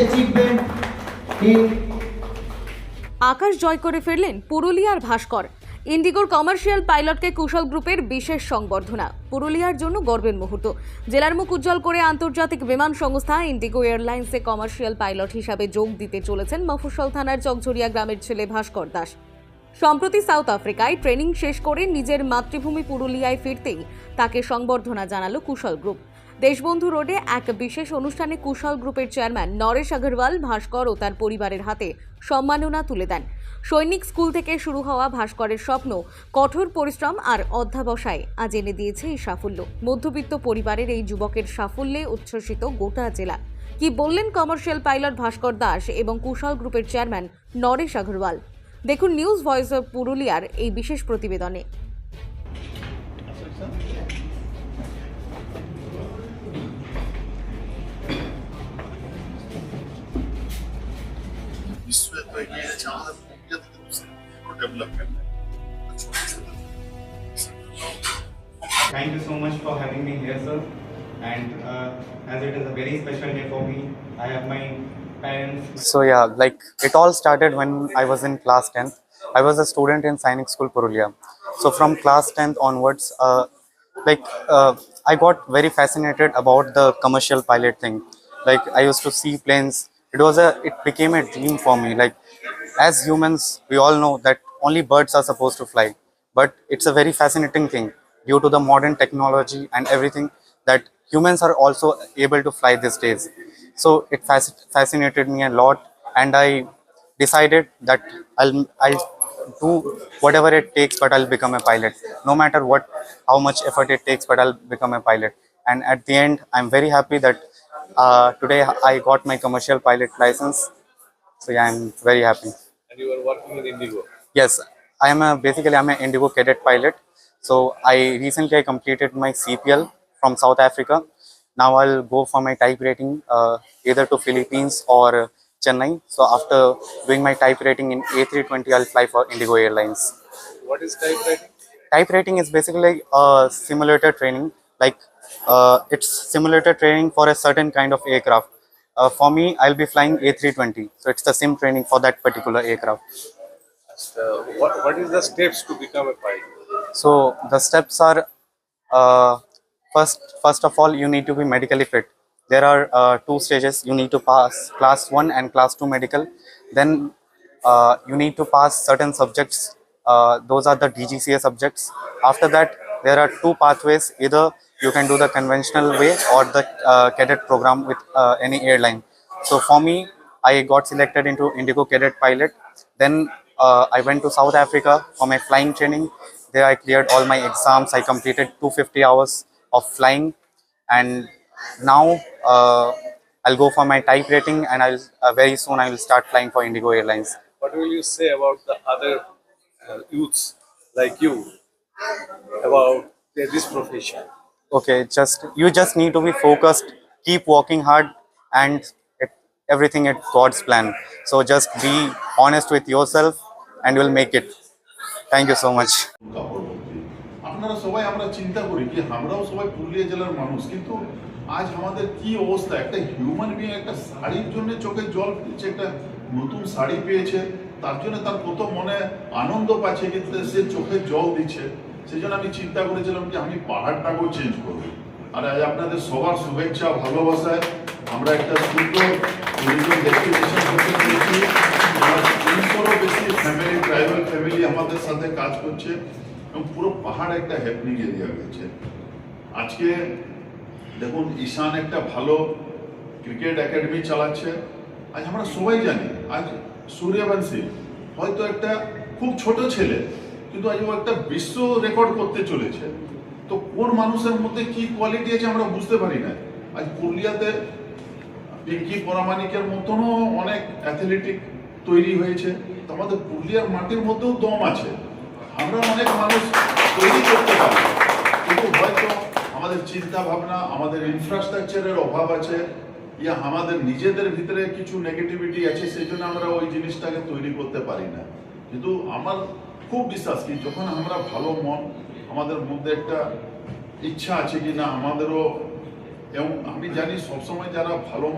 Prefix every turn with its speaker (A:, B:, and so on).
A: achievement in
B: আকাশ জয় করে ফিরলেন পুরুলিয়ার ভাস্কর। ইন্ডিগোর কমার্শিয়াল পাইলটকে কুশল গ্রুপের বিশেষ সংবর্ধনা। পুরুলিয়ার জন্য গর্বের মুহূর্ত। জেলার মুখ উজ্জ্বল করে আন্তর্জাতিক বিমান সংস্থা ইন্ডিগো এয়ারলাইন্সে কমার্শিয়াল পাইলট হিসাবে যোগ দিতে চলেছেন মফস্বল থানার চকঝরিয়া গ্রামের ছেলে ভাস্কর দাস। সম্প্রতি সাউথ আফ্রিকায় ট্রেনিং শেষ করে নিজের মাতৃভূমি পুরুলিয়ায় ফিরতেই তাকে সংবর্ধনা জানালো কুশল গ্রুপ। দেশবন্ধু রোডে এক বিশেষ অনুষ্ঠানে কুশল গ্রুপের চেয়ারম্যান নরেশ আগরওয়াল ভাস্কর ও তার পরিবারের হাতে সম্মাননা তুলে দেন। সৈনিক স্কুল থেকে শুরু হওয়া ভাস্করের স্বপ্ন, কঠোর পরিশ্রম আর অধ্যাবসায় আজ এনে দিয়েছে এই সাফল্য। মধ্যবিত্ত পরিবারের এই যুবকের সাফল্যে উচ্ছ্বসিত গোটা জেলা। কি বললেন কমার্শিয়াল পাইলট ভাস্কর দাস এবং কুশল গ্রুপের চেয়ারম্যান নরেশ আগরওয়াল, দেখুন নিউজ ভয়েস অফ পুরুলিয়ার এই বিশেষ প্রতিবেদনে।
C: বিশ্ব এত এগিয়ে গেছে, আমাদের পুরুলিয়া থেকে development.
D: Thank you so much for having me here, sir. And as it is a very special day for me, I have my parents.
E: So yeah, like it all started when I was in class 10th. I was a student in Sainik School Purulia. So from class 10th onwards, I got very fascinated about the commercial pilot thing. Like I used to see planes. It became a dream for me. Like as humans, we all know that only birds are supposed to fly, but it's a very fascinating thing due to the modern technology and everything that humans are also able to fly these days. So it fascinated me a lot, and I decided that I'll do whatever it takes, but I'll become a pilot. No matter how much effort it takes, but I'll become a pilot. And at the end, I'm very happy that today I got my commercial pilot license. So yeah, I'm very happy.
C: And you are working in Indigo.
E: Yes, I'm an Indigo cadet pilot. So I recently completed my CPL from South Africa. Now I'll go for my type rating either to Philippines or Chennai. So after doing my type rating in A320, I'll fly for Indigo Airlines.
C: What is type rating?
E: Type rating is basically simulator training. Like it's simulator training for a certain kind of aircraft. For me, I'll be flying A320. So it's the sim training for that particular aircraft.
C: What is the steps to become a pilot?
E: So the steps are first of all, you need to be medically fit. There are two stages. You need to pass class 1 and class 2 medical. Then you need to pass certain subjects. Those are the DGCA subjects. After that, there are two pathways. Either you can do the conventional way or the cadet program with any airline. So for me, I got selected into Indigo cadet pilot. Then I went to South Africa for my flying training. There I cleared all my exams. I completed 250 hours of flying, and now I'll go for my type rating, and very soon I will start flying for Indigo Airlines.
C: What will you say about the other youths like you about this profession?
E: Okay, you just need to be focused, keep working hard, and everything at God's plan. So just be honest with yourself and you'll make it. Thank you so much.
F: আপনারা সবাই আমরা চিন্তা করি কি আমরাও সবাই পুরুলিয়া জেলার মানুষ, কিন্তু আজ আমাদের কি অবস্থা, একটা হিউম্যান বিং একটা শাড়ির জন্য চোখে জল ফেলছে, একটা নতুন শাড়ি পেয়েছে তার জন্য তার কত মনে আনন্দ পাচ্ছে, কিন্তু সে চোখে জল দিচ্ছে। সেই জন্য আমি চিন্তা করেছিলাম যে আমি পাহাড়টাকেও চেঞ্জ করবো। আর আজ আপনাদের সবার শুভেচ্ছা ভালোবাসায় আমরা একটা সুন্দর ট্যুরিজম ডেস্টিনেশন করতে পেরেছি। 300-রও বেশি ফ্যামিলি, ট্রাইবাল ফ্যামিলি আমাদের সাথে কাজ করছে এবং পুরো পাহাড় একটা হ্যাপনিং এরিয়া হয়েছে। আজকে দেখুন ঈশান একটা ভালো ক্রিকেট একাডেমি চালাচ্ছে। আজ আমরা সবাই জানি আজ সূর্যবংশী হয়তো একটা খুব ছোট ছেলে, কিন্তু আজ ও একটা বিশ্ব রেকর্ড করতে চলেছে। তো কোন মানুষের মধ্যে কি কোয়ালিটি আছে আমরা বুঝতে পারি না। আজ পুরুলিয়াতে পিঙ্কি পরামানিকের মতনও অনেক অ্যাথলেটিক তৈরি হয়েছে। তো আমাদের পুরুলিয়ার মাটির মধ্যেও দম আছে, আমরা অনেক মানুষ তৈরি করতে পারি, কিন্তু হয়তো আমাদের চিন্তা ভাবনা, আমাদের ইনফ্রাস্ট্রাকচারের অভাব আছে, ইয়া আমাদের নিজেদের ভিতরে কিছু নেগেটিভিটি আছে, সেই জন্য আমরা ওই জিনিসটাকে তৈরি করতে পারি না। কিন্তু আমার খুব বিশ্বাস কি যখন আমরা ভালো মন, আমাদের মধ্যে একটা ইচ্ছা আছে কি না আমাদেরও, এবং আমি জানি সবসময় যারা ভালো